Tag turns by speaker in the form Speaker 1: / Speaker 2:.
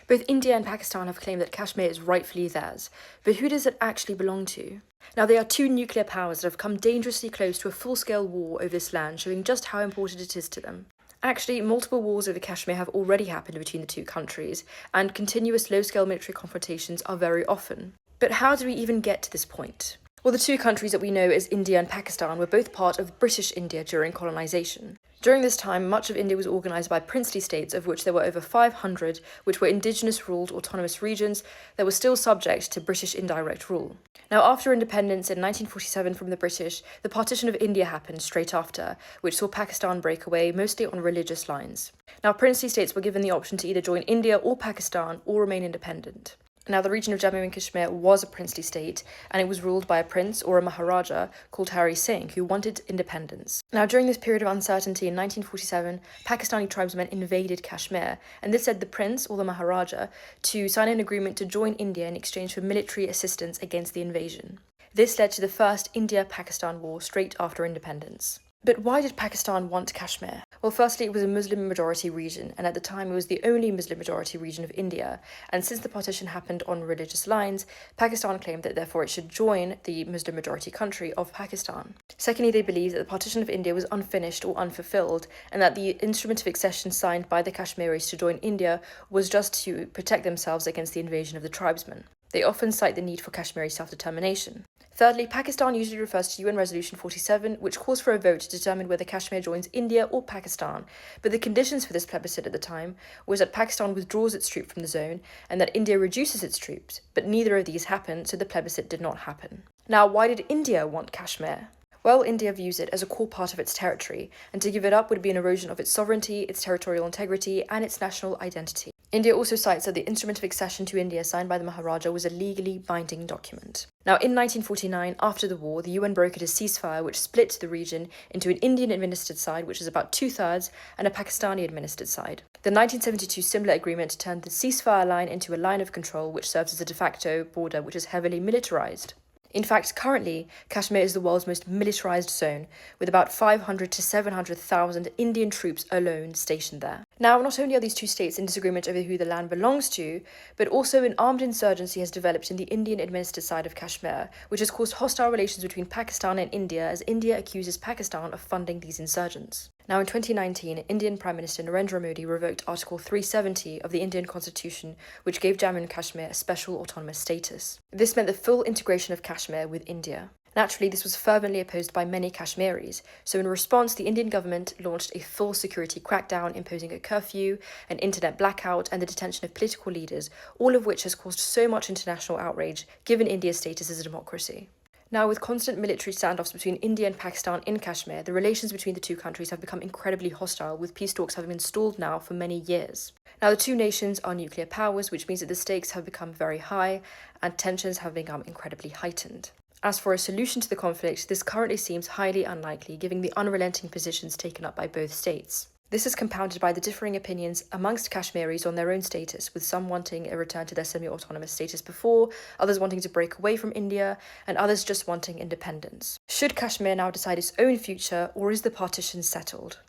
Speaker 1: Both India and Pakistan have claimed that Kashmir is rightfully theirs, but who does it actually belong to? Now, they are two nuclear powers that have come dangerously close to a full-scale war over this land, showing just how important it is to them. Actually, multiple wars over Kashmir have already happened between the two countries, and continuous low-scale military confrontations are very often. But how did we even get to this point? Well, the two countries that we know as India and Pakistan were both part of British India during colonisation. During this time, much of India was organised by princely states, of which there were over 500, which were indigenous-ruled autonomous regions that were still subject to British indirect rule. Now, after independence in 1947 from the British, the partition of India happened straight after, which saw Pakistan break away, mostly on religious lines. Now, princely states were given the option to either join India or Pakistan or remain independent. Now, the region of Jammu and Kashmir was a princely state, and it was ruled by a prince or a Maharaja called Hari Singh, who wanted independence. Now, during this period of uncertainty in 1947, Pakistani tribesmen invaded Kashmir, and this led the prince or the Maharaja to sign an agreement to join India in exchange for military assistance against the invasion. This led to the first India-Pakistan war straight after independence. But why did Pakistan want Kashmir? Well, firstly, it was a Muslim-majority region, and at the time it was the only Muslim-majority region of India. And since the partition happened on religious lines, Pakistan claimed that therefore it should join the Muslim-majority country of Pakistan. Secondly, they believed that the partition of India was unfinished or unfulfilled, and that the instrument of accession signed by the Kashmiris to join India was just to protect themselves against the invasion of the tribesmen. They often cite the need for Kashmiri self-determination. Thirdly, Pakistan usually refers to UN Resolution 47, which calls for a vote to determine whether Kashmir joins India or Pakistan. But the conditions for this plebiscite at the time was that Pakistan withdraws its troops from the zone and that India reduces its troops, but neither of these happened, so the plebiscite did not happen. Now, why did India want Kashmir? Well, India views it as a core part of its territory, and to give it up would be an erosion of its sovereignty, its territorial integrity, and its national identity. India also cites that the instrument of accession to India signed by the Maharaja was a legally binding document. Now, in 1949, after the war, the UN brokered a ceasefire which split the region into an Indian-administered side, which is about two-thirds, and a Pakistani-administered side. The 1972 Simla Agreement turned the ceasefire line into a line of control which serves as a de facto border which is heavily militarized. In fact, currently, Kashmir is the world's most militarized zone, with about 500 to 700,000 Indian troops alone stationed there. Now, not only are these two states in disagreement over who the land belongs to, but also an armed insurgency has developed in the Indian-administered side of Kashmir, which has caused hostile relations between Pakistan and India as India accuses Pakistan of funding these insurgents. Now, in 2019, Indian Prime Minister Narendra Modi revoked Article 370 of the Indian Constitution, which gave Jammu and Kashmir a special autonomous status. This meant the full integration of Kashmir with India. Naturally, this was fervently opposed by many Kashmiris, so in response, the Indian government launched a full security crackdown, imposing a curfew, an internet blackout, and the detention of political leaders, all of which has caused so much international outrage, given India's status as a democracy. Now, with constant military standoffs between India and Pakistan in Kashmir, the relations between the two countries have become incredibly hostile, with peace talks having been stalled now for many years. Now, the two nations are nuclear powers, which means that the stakes have become very high and tensions have become incredibly heightened. As for a solution to the conflict, this currently seems highly unlikely, given the unrelenting positions taken up by both states. This is compounded by the differing opinions amongst Kashmiris on their own status, with some wanting a return to their semi-autonomous status before, others wanting to break away from India, and others just wanting independence. Should Kashmir now decide its own future, or is the partition settled?